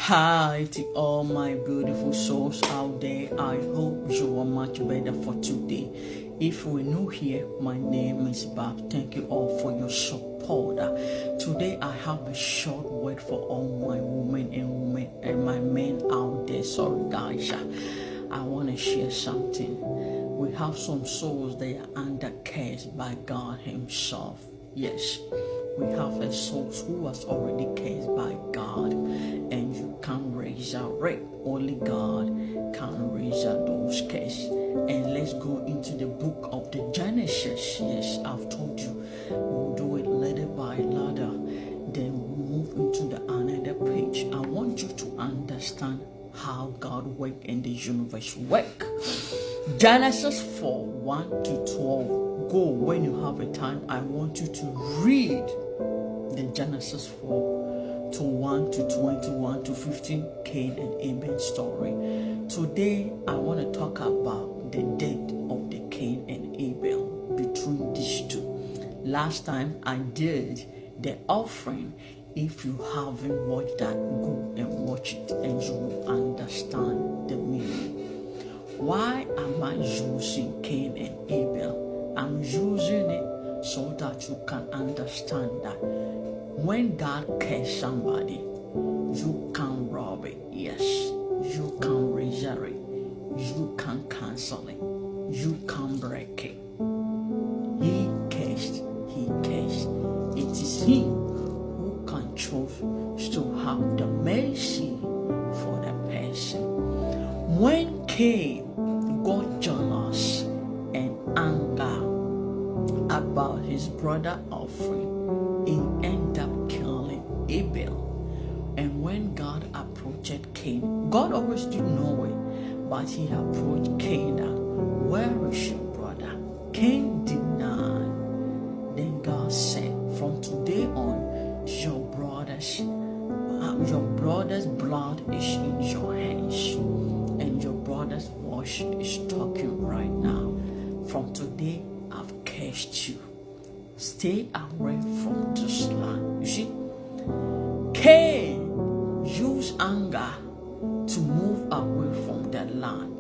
Hi to all my beautiful souls out there. I hope you are much better for today. If we're new here, my name is Bob. Thank you all for your support. Today I have a short word for all my women and my men out there. Sorry guys, I want to share something. We have some souls that are under curse by God Himself. Yes, we have a soul who was already cursed by God, and you can't resurrect. Only God can resurrect those curses. And let's go into the book of the Genesis. Yes, I've told you we'll do it letter by letter. Then we'll move into the another page. I want you to understand how God works in the universe work. Genesis 4, 1 to 12. Go when you have a time. I want you to read the Genesis 4 to 1 to 21 to 15 Cain and Abel story. Today I want to talk about the death of the Cain and Abel between these two. Last time I did the offering. If you haven't watched that, go and watch it and you will understand the meaning. Why am I using Cain and Abel? I'm using it so that you can understand that when God cares somebody, you can rob it. Yes, you can resurrect it. You can cancel it. You can break it. He cursed. He cursed. It is Him who can choose to have the mercy for the person. When Cain got jealous and anger about his brother offering, he ended up killing Abel. And when God approached Cain, God always did know it, but He approached Cain that, where is your brother? Cain denied. Then God said, from today on, your brother's blood is in your hands, and your brother's voice is talking right now. From today, I've cursed you. Stay away from this land. You see, Cain used anger to move away from the land,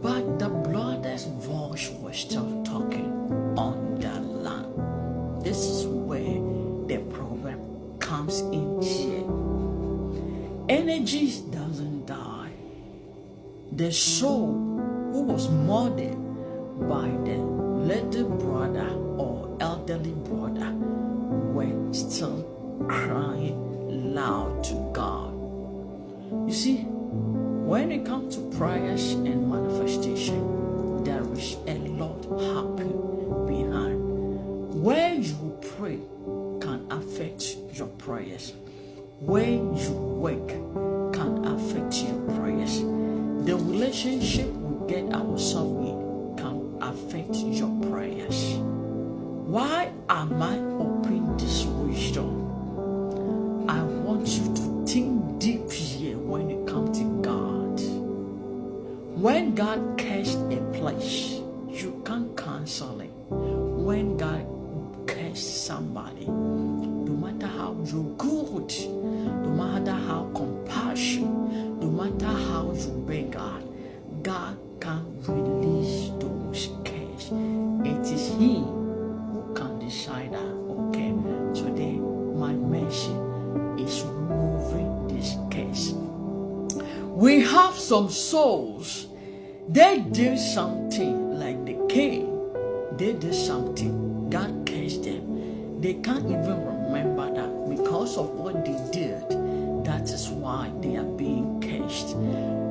but the brother's voice was still talking on the land. This is where the problem comes in here. Energy doesn't die. The soul who was murdered by the little brother or elderly brother were still crying loud to God. You see, when it comes to prayers and manifestation, there is a lot happening behind. Where you pray can affect your prayers. Where you work can affect your prayers. The relationship we get ourselves in can affect your prayers. Why am I opening this wisdom? I want you to think deep here when it comes to God. When God cursed a place, you can't cancel it. When God cursed somebody, no matter how you're good, no matter how compassion, no matter how you beg God, God can release those curses. It is He who can decide that, okay, today my mercy is removing this curse. We have some souls, they did something like the Cain. They did something, God cursed them. They can't even remember that because of what they did. That is why they are being cursed.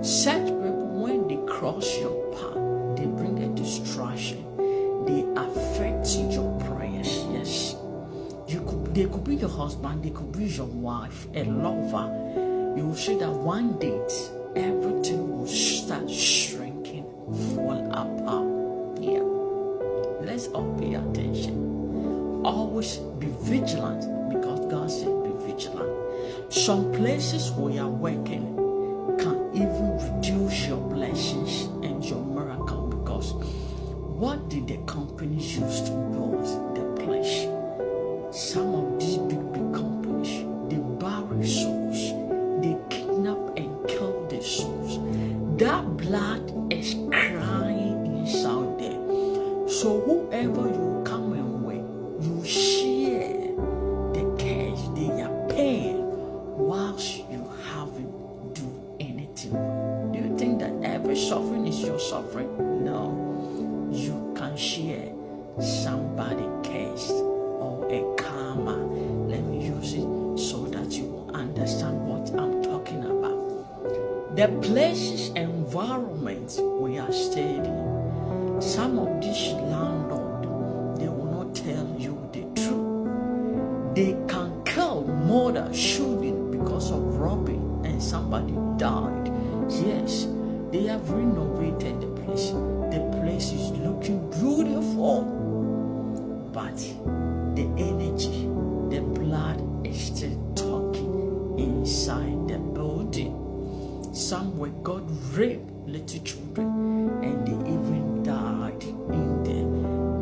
Such people, when they cross your path, they bring a distraction. They affect your prayers. Yes, they could be your husband, they could be your wife, a lover. You will see that one day everything will start shrinking, fall apart. Yeah, let's all pay attention. Always be vigilant, because God said be vigilant. Some places where you are working can even reduce your blessings and your miracle, because what did the company use to build the place? Some of these big companies, they bury souls, they suffering. No, you can share somebody cursed or a karma. Let me use it so that you will understand what I'm talking about. The places, environments we are staying in, some of these landlords, they will not tell you the truth. They can kill, murder, shooting because of robbery, and somebody died. Yes, they have renovated the place. The place is looking beautiful, but the energy, the blood is still talking inside the building. Some were God raped little children, and they even died in there.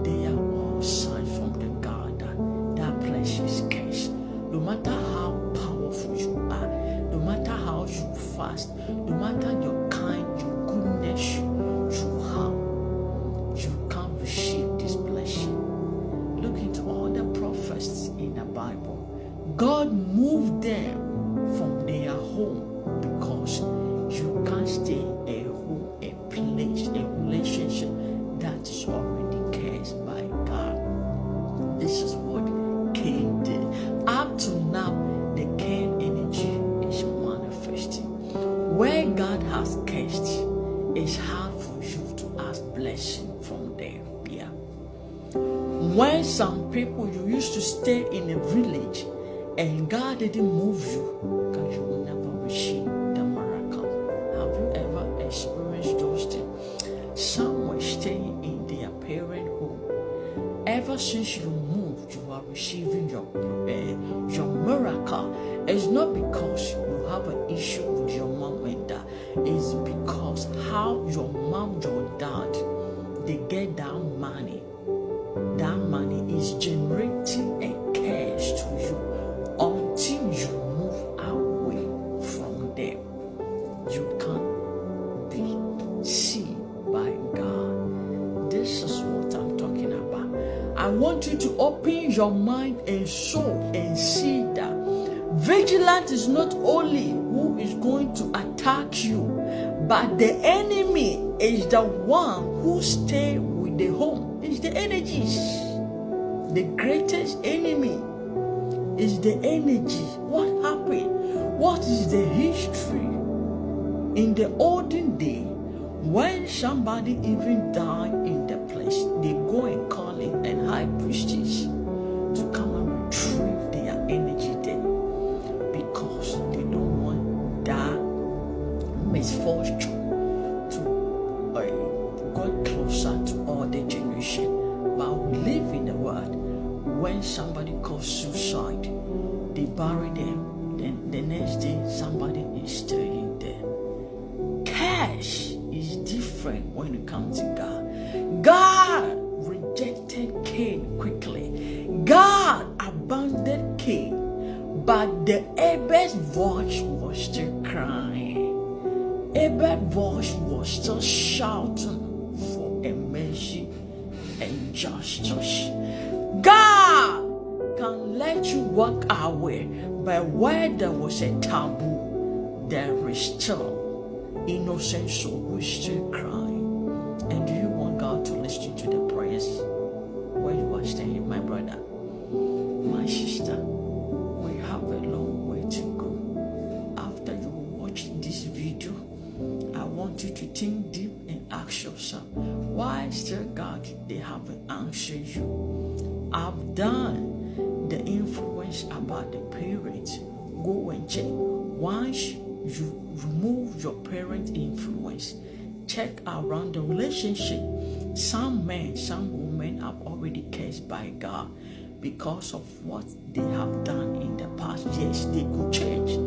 They are all signs from the God that place is cursed. No matter how powerful you are, no matter how you fast, no matter your kind, your goodness you have, you can't receive this blessing. Look into all the prophets in the Bible. God moved them from their home because you can't stay a home, a place, a relationship that is already cursed by God. This is what Cain did. Up to now, the Cain energy is manifesting. Where God has cursed, it's hard for you to ask blessing from there. Yeah. When some people, you used to stay in a village and God didn't move you, because you will never receive the miracle. Have you ever experienced those things? Some were staying in their parent home. Ever since you moved, you are receiving your miracle. It's not because you have an issue with your mom and dad. It's because how your mom, your dad, they get that money. That money is generating a cash to you until you move away from them. You can't be seen by God. This is what I'm talking about. I want you to open your mind and soul and see that vigilance is not only who is going to attack you, but the enemy is the one who stays with the home. It's the energies. The greatest enemy is the energy. What happened? What is the history? In the olden day, when somebody even died in the place, they go and call it an high priestess to come and retrieve their energy there, because they don't want that misfortune to go closer to all the generation. But we live in a world when somebody calls suicide, they bury them, then the next day somebody is staying there. Cash is different when it comes to God. God rejected Cain quickly. God abandoned Cain, but the Abel's voice was still crying. Abel's voice was still shouting for a mercy and justice. God can let you walk away, but where there was a taboo, there is still innocent soul who is still crying. And do you want God to listen to the prayers where you are staying, my brother, my sister? We have a long way to go. After you watch this video, I want you to think deep and ask yourself, why still God they haven't answered you? I've done the influence about the parents. Go and check. Once you remove your parent influence, check around the relationship. Some men, some women have already cursed by God because of what they have done in the past. Yes, they could change.